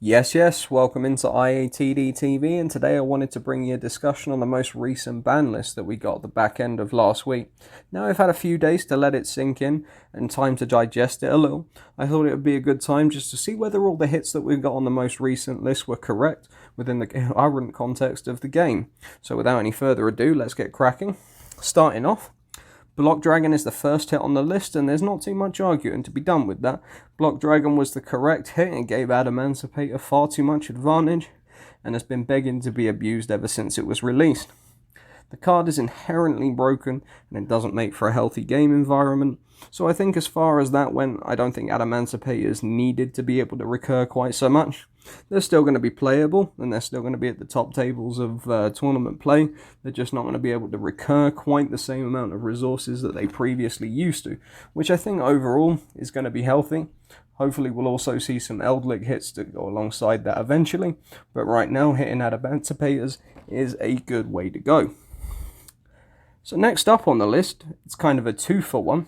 Yes, welcome into IATD TV, and today I wanted to bring you a discussion on the most recent ban list that we got at the back end of last week. Now I've had a few days to let it sink in and time to digest it a little. I thought it would be a good time just to see whether all the hits that we got on the most recent list were correct within the current context of the game. So without any further ado, let's get cracking. Starting off, Block Dragon is the first hit on the list, and there's not too much arguing to be done with that. Block Dragon was the correct hit and gave Adamantipator far too much advantage, and has been begging to be abused ever since it was released. The card is inherently broken, and it doesn't make for a healthy game environment, so I think as far as that went, I don't think Adamantipators needed to be able to recur quite so much. They're still going to be playable, and they're still going to be at the top tables of tournament play. They're just not going to be able to recur quite the same amount of resources that they previously used to, which I think overall is going to be healthy. Hopefully we'll also see some Eldlik hits to go alongside that eventually, but right now hitting Adamantipators is a good way to go. So next up on the list, it's kind of a two-for-one.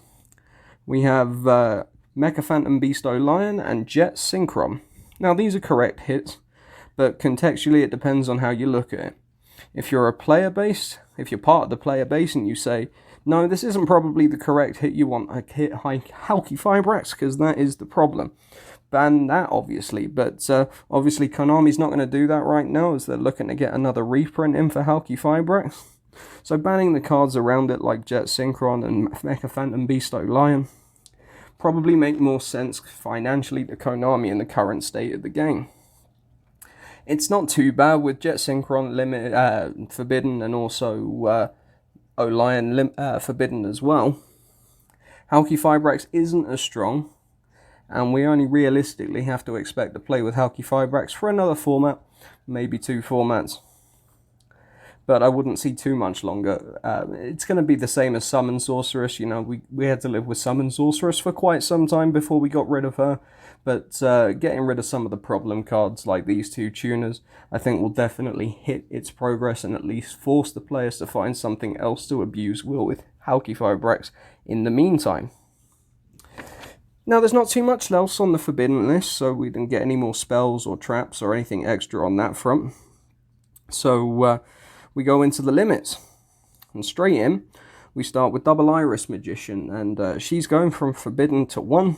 We have Mecha Phantom Beasto Lion and Jet Synchron. Now these are correct hits, but contextually it depends on how you look at it. If you're part of the player base and you say, no, this isn't probably the correct hit, you want a hit Halki Fibrax, because that is the problem. Ban that, obviously, but obviously Konami's not going to do that right now, as they're looking to get another reprint in for Halki Fibrax. So banning the cards around it like Jet Synchron and Mecha Phantom Beasto Lion probably make more sense financially to Konami in the current state of the game. It's not too bad with Jet Synchron forbidden and also Lion forbidden as well. Halki Fibrax isn't as strong, and we only realistically have to expect to play with Halki Fibrax for another format, maybe 2 formats. But I wouldn't see too much longer. It's going to be the same as Summon Sorceress. You know, we had to live with Summon Sorceress for quite some time before we got rid of her. But getting rid of some of the problem cards like these two tuners, I think will definitely hit its progress and at least force the players to find something else to abuse with Halki Fibrax in the meantime. Now, there's not too much else on the Forbidden list, so we didn't get any more spells or traps or anything extra on that front. So we go into the limits, and straight in, we start with Double Iris Magician, and she's going from Forbidden to 1,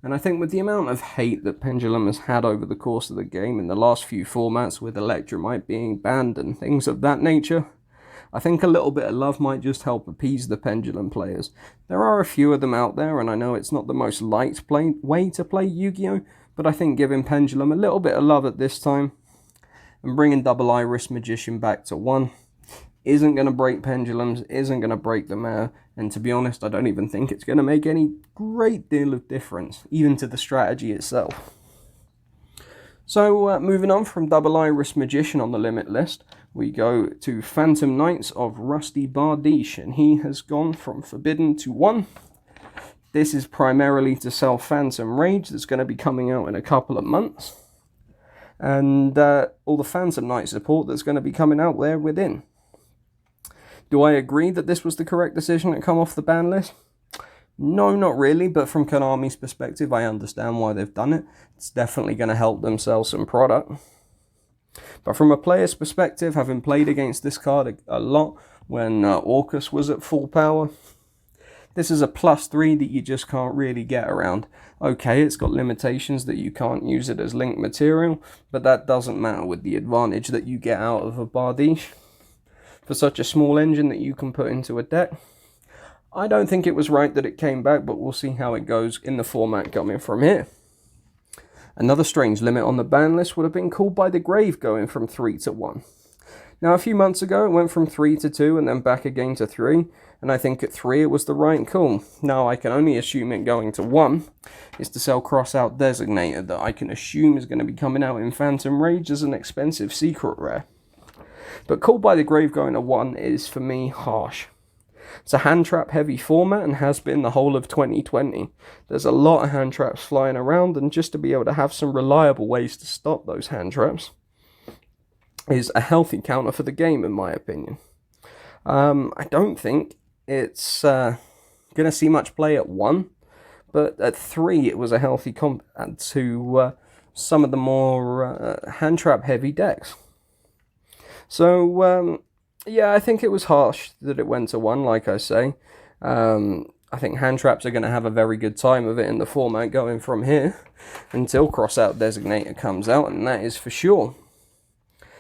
and I think with the amount of hate that Pendulum has had over the course of the game in the last few formats, with Electromite being banned and things of that nature, I think a little bit of love might just help appease the Pendulum players. There are a few of them out there, and I know it's not the most liked way to play Yu-Gi-Oh, but I think giving Pendulum a little bit of love at this time, and bringing Double Iris Magician back to 1 isn't going to break Pendulums, isn't going to break the meta, and to be honest, I don't even think it's going to make any great deal of difference, even to the strategy itself. So, moving on from Double Iris Magician on the limit list, we go to Phantom Knights of Rusty Bardiche, and he has gone from Forbidden to 1. This is primarily to sell Phantom Rage, that's going to be coming out in a couple of months, and all the Phantom Knight support that's going to be coming out there within. Do I agree that this was the correct decision to come off the ban list? No, not really, but from Konami's perspective, I understand why they've done it. It's definitely going to help them sell some product. But from a player's perspective, having played against this card a lot when Orcus was at full power, this is a +3 that you just can't really get around. Okay, it's got limitations that you can't use it as linked material, but that doesn't matter with the advantage that you get out of a Bardiche for such a small engine that you can put into a deck. I don't think it was right that it came back, but we'll see how it goes in the format coming from here. Another strange limit on the ban list would have been Called by the Grave going from 3 to 1. Now, a few months ago, it went from 3 to 2 and then back again to 3, and I think at 3 it was the right call. Now, I can only assume it going to 1 is to sell Crossout Designator, that I can assume is going to be coming out in Phantom Rage as an expensive secret rare. But Called by the Grave going to 1 is, for me, harsh. It's a hand trap heavy format and has been the whole of 2020. There's a lot of hand traps flying around, and just to be able to have some reliable ways to stop those hand traps is a healthy counter for the game, in my opinion. I don't think it's going to see much play at 1, but at 3 it was a healthy comp to some of the more hand trap heavy decks. So, yeah, I think it was harsh that it went to 1, like I say. I think hand traps are going to have a very good time of it in the format going from here until Crossout Designator comes out, and that is for sure.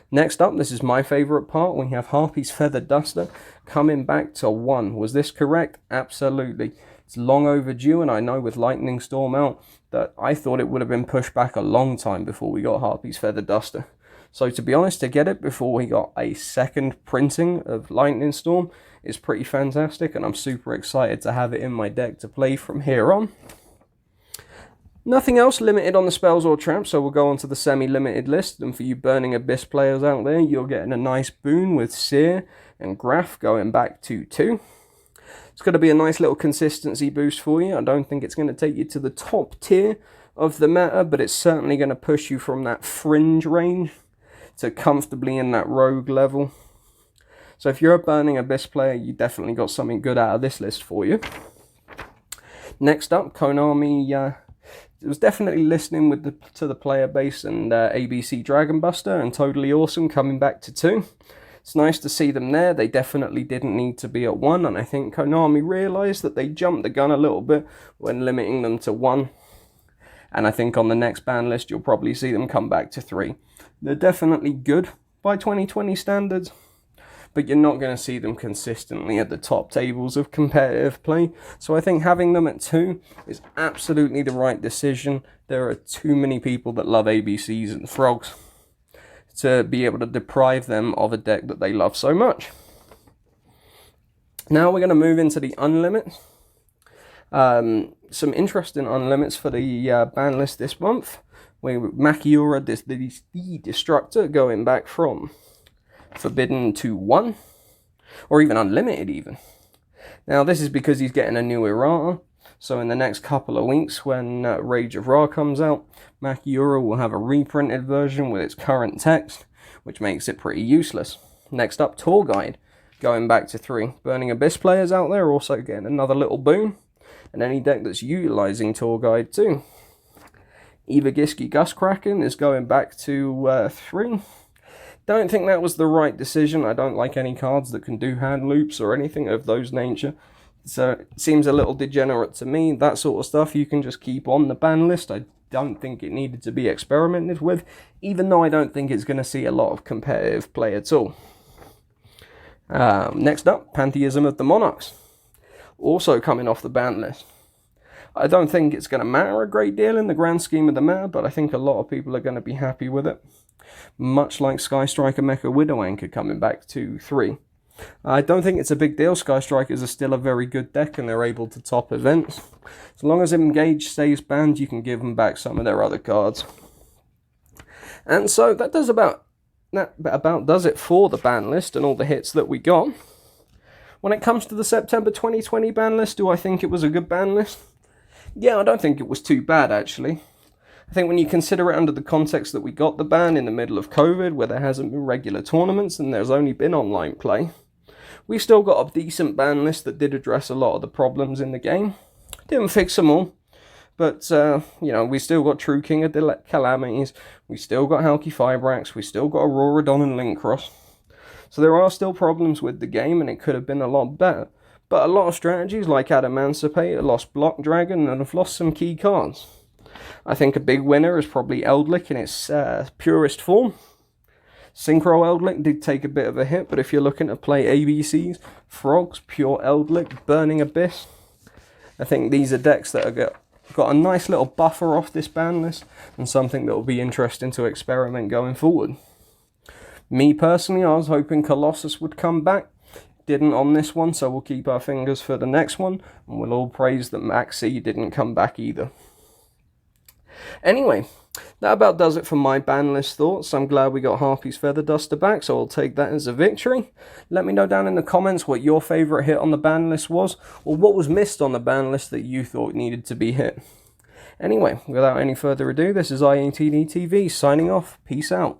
Next up, this is my favourite part. We have Harpies Feather Duster coming back to 1. Was this correct? Absolutely. It's long overdue, and I know with Lightning Storm out that I thought it would have been pushed back a long time before we got Harpies Feather Duster. So to be honest, to get it before we got a second printing of Lightning Storm is pretty fantastic, and I'm super excited to have it in my deck to play from here on. Nothing else limited on the spells or traps, so we'll go on to the semi-limited list. And for you Burning Abyss players out there, you're getting a nice boon with Seer and Graph going back to 2. It's going to be a nice little consistency boost for you. I don't think it's going to take you to the top tier of the meta, but it's certainly going to push you from that fringe range to comfortably in that rogue level. So if you're a Burning Abyss player, you definitely got something good out of this list for you. Next up, Konami was definitely listening to the player base, and ABC Dragon Buster and Totally Awesome coming back to 2. It's nice to see them there. They definitely didn't need to be at 1, and I think Konami realised that they jumped the gun a little bit when limiting them to 1. And I think on the next ban list, you'll probably see them come back to 3. They're definitely good by 2020 standards, but you're not going to see them consistently at the top tables of competitive play. So I think having them at 2 is absolutely the right decision. There are too many people that love ABCs and Frogs to be able to deprive them of a deck that they love so much. Now we're going to move into the unlimits. Some interesting unlimits for the ban list this month. Machia, the Destructor, going back from Forbidden to 1, or even Unlimited even. Now this is because he's getting a new errata, so in the next couple of weeks when Rage of Ra comes out, Machia will have a reprinted version with its current text, which makes it pretty useless. Next up, Tour Guide, going back to 3. Burning Abyss players out there also getting another little boon, and any deck that's utilising Tour Guide too. Yugioh Gustkraken is going back to 3. Don't think that was the right decision. I don't like any cards that can do hand loops or anything of those nature. So it seems a little degenerate to me. That sort of stuff you can just keep on the ban list. I don't think it needed to be experimented with, even though I don't think it's going to see a lot of competitive play at all. Next up, Pantheism of the Monarchs. Also coming off the ban list. I don't think it's going to matter a great deal in the grand scheme of the meta, but I think a lot of people are going to be happy with it. Much like Sky Striker Mecha Widow Anchor coming back to 3. I don't think it's a big deal. Sky Strikers are still a very good deck and they're able to top events. As long as Engage stays banned, you can give them back some of their other cards. And so that about does it for the ban list and all the hits that we got. When it comes to the September 2020 ban list, do I think it was a good ban list? Yeah, I don't think it was too bad actually. I think when you consider it under the context that we got the ban in the middle of COVID, where there hasn't been regular tournaments and there's only been online play, we still got a decent ban list that did address a lot of the problems in the game. Didn't fix them all, but, we still got True King of Calamities, we still got Halki Fibrax, we still got Auroradon and Linkcross. So there are still problems with the game and it could have been a lot better. But a lot of strategies like Adamancipate have lost Block Dragon and have lost some key cards. I think a big winner is probably Eldlik in its purest form. Synchro Eldlik did take a bit of a hit, but if you're looking to play ABCs, Frogs, Pure Eldlik, Burning Abyss, I think these are decks that have got a nice little buffer off this ban list and something that will be interesting to experiment going forward. Me personally, I was hoping Colossus would come back. Didn't on this one, so we'll keep our fingers for the next one, and we'll all praise that Maxi didn't come back either. Anyway, that about does it for my ban list thoughts. I'm glad we got Harpies Feather Duster back, so I'll take that as a victory. Let me know down in the comments what your favourite hit on the ban list was, or what was missed on the ban list that you thought needed to be hit. Anyway, without any further ado, this is IATD TV signing off. Peace out.